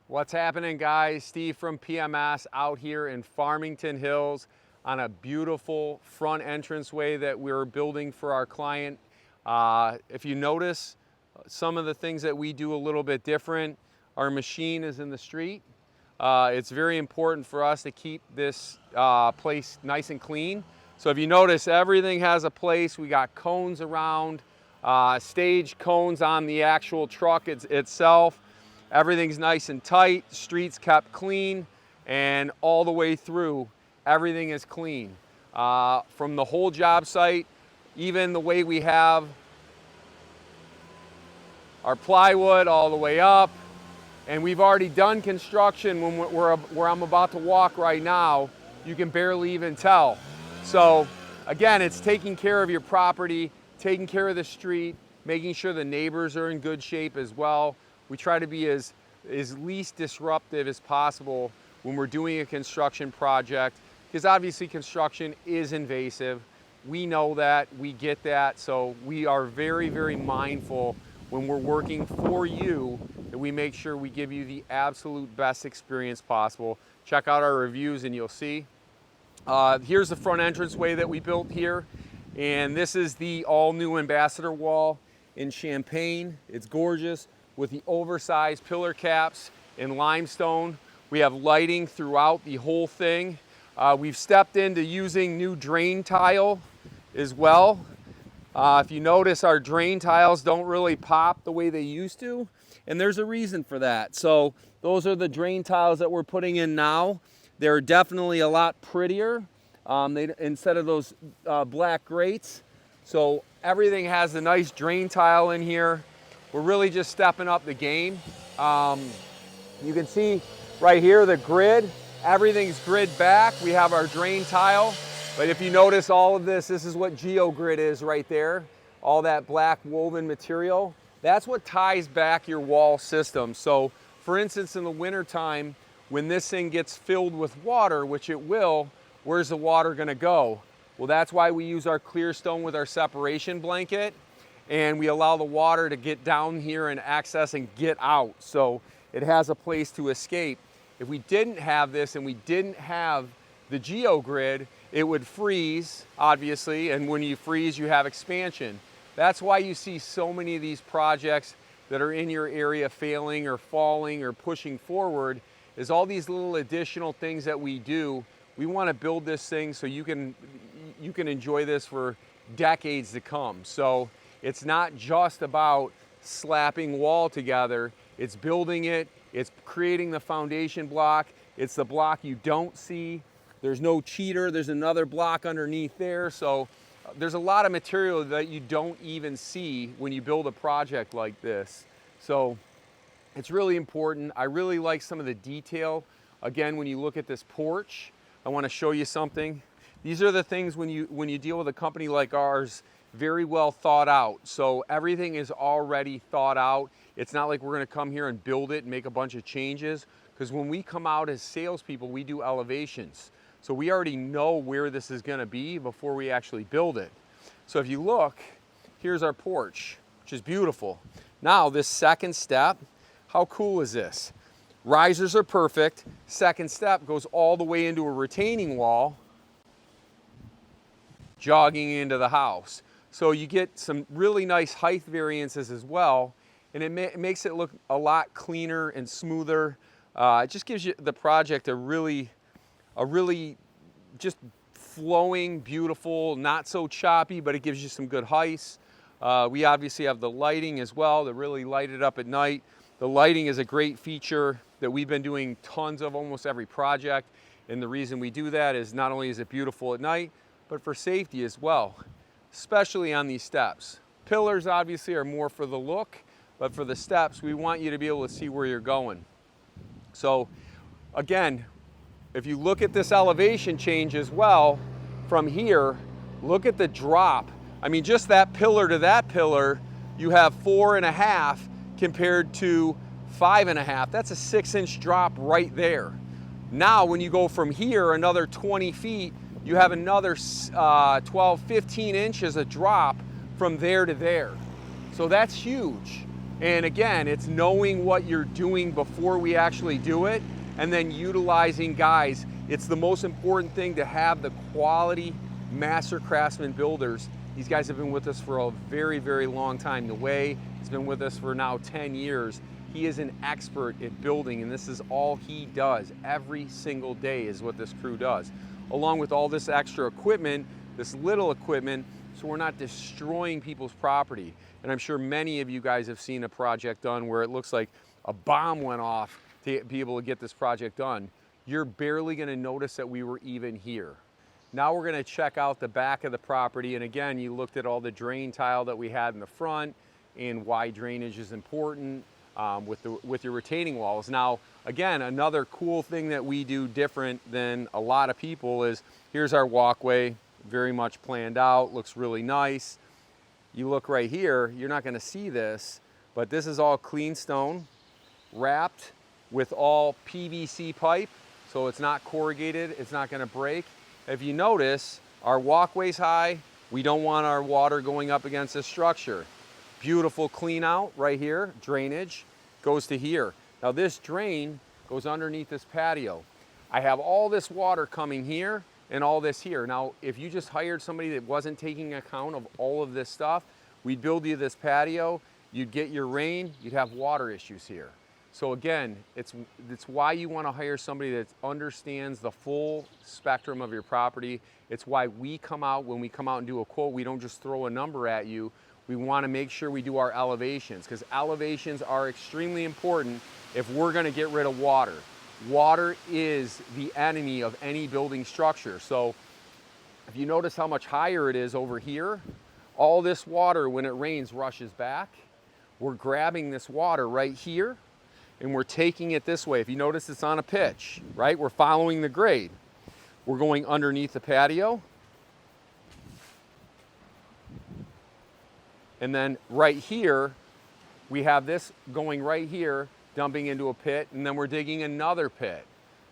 What's happening, guys? Steve from PMS out here in Farmington Hills on a beautiful front entranceway that we're building for our client. If you notice, some of the things that we do a little bit different. Our machine is in the street. It's very important for us to keep this place nice and clean. So if you notice, everything has a place. We got cones around, stage cones on the actual truck itself. Everything's nice and tight, streets kept clean, and all the way through, everything is clean. From the whole job site, even the way we have our plywood all the way up, and we've already done construction where I'm about to walk right now. You can barely even tell. So again, it's taking care of your property, taking care of the street, making sure the neighbors are in good shape as well. We try to be as least disruptive as possible when we're doing a construction project, because obviously construction is invasive. We know that, we get that, so we are very, very mindful when we're working for you that we make sure we give you the absolute best experience possible. Check out our reviews and you'll see. Here's the front entranceway that we built here, and this is the all-new ambassador wall in Champagne. It's gorgeous with the oversized pillar caps in limestone. We have lighting throughout the whole thing. We've stepped into using new drain tile as well. If you notice, our drain tiles don't really pop the way they used to, and there's a reason for that. So those are the drain tiles that we're putting in now. They're definitely a lot prettier instead of those black grates. So everything has a nice drain tile in here. We're really just stepping up the game. You can see right here the grid. Everything's grid back. We have our drain tile. But if you notice all of this, this is what GeoGrid is right there. All that black woven material. That's what ties back your wall system. So for instance, in the wintertime, when this thing gets filled with water, which it will, where's the water gonna go? Well, that's why we use our clear stone with our separation blanket, and we allow the water to get down here and access and get out. So it has a place to escape. If we didn't have this and we didn't have the GeoGrid, it would freeze, obviously, and when you freeze, you have expansion. That's why you see so many of these projects that are in your area failing or falling or pushing forward, is all these little additional things that we do. We want to build this thing so you can enjoy this for decades to come. So it's not just about slapping wall together, it's building it, it's creating the foundation block, it's the block you don't see. There's no cheater, there's another block underneath there. So there's a lot of material that you don't even see when you build a project like this. So it's really important. I really like some of the detail. Again, when you look at this porch, I want to show you something. These are the things when you deal with a company like ours, very well thought out. So everything is already thought out. It's not like we're going to come here and build it and make a bunch of changes, because when we come out as salespeople, we do elevations. So we already know where this is going to be before we actually build it. So if you look, here's our porch, which is beautiful. Now this second step, how cool is this? Risers are perfect. Second step goes all the way into a retaining wall, jogging into the house. So you get some really nice height variances as well, and it makes it look a lot cleaner and smoother. It just gives you the project a really just flowing, beautiful, not so choppy, but it gives you some good heights. We obviously have the lighting as well to really light it up at night. The lighting is a great feature that we've been doing tons of almost every project, and the reason we do that is not only is it beautiful at night, but for safety as well, especially on these steps. Pillars obviously are more for the look, but for the steps, we want you to be able to see where you're going. So again, if you look at this elevation change as well, from here, look at the drop. I mean, just that pillar to that pillar, you have 4.5 compared to 5.5. That's a 6-inch drop right there. Now, when you go from here another 20 feet, you have another 12, 15 inches of drop from there to there. So that's huge. And again, it's knowing what you're doing before we actually do it, and then utilizing guys. It's the most important thing to have the quality master craftsman builders. These guys have been with us for a very, very long time. The Way has been with us for now 10 years. He is an expert at building, and this is all he does. Every single day is what this crew does. Along with all this extra equipment, this little equipment, so we're not destroying people's property. And I'm sure many of you guys have seen a project done where it looks like a bomb went off to be able to get this project done. You're barely gonna notice that we were even here. Now we're gonna check out the back of the property. And again, you looked at all the drain tile that we had in the front and why drainage is important with your retaining walls. Now, again, another cool thing that we do different than a lot of people is, here's our walkway, very much planned out, looks really nice. You look right here, you're not gonna see this, but this is all clean stone, wrapped with all PVC pipe, so it's not corrugated, it's not gonna break. If you notice, our walkway's high, we don't want our water going up against the structure. Beautiful clean out right here, drainage goes to here. Now this drain goes underneath this patio. I have all this water coming here and all this here. Now, if you just hired somebody that wasn't taking account of all of this stuff, we'd build you this patio, you'd get your rain, you'd have water issues here. So again, it's why you want to hire somebody that understands the full spectrum of your property. It's why we come out, when we come out and do a quote, we don't just throw a number at you. We want to make sure we do our elevations, because elevations are extremely important if we're going to get rid of water. Water is the enemy of any building structure. So if you notice how much higher it is over here, all this water, when it rains, rushes back. We're grabbing this water right here and we're taking it this way. If you notice, it's on a pitch, right? We're following the grade. We're going underneath the patio. And then right here, we have this going right here, dumping into a pit, and then we're digging another pit.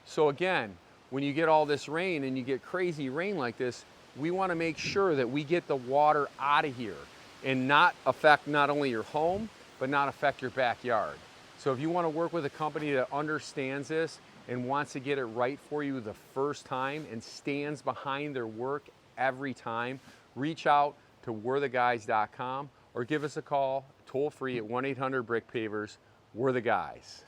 So again, when you get all this rain and you get crazy rain like this, we want to make sure that we get the water out of here and not affect not only your home, but not affect your backyard. So if you want to work with a company that understands this and wants to get it right for you the first time and stands behind their work every time, reach out to we'retheguys.com or give us a call toll free at 1-800-BRICK-PAVERS. We're the Guys.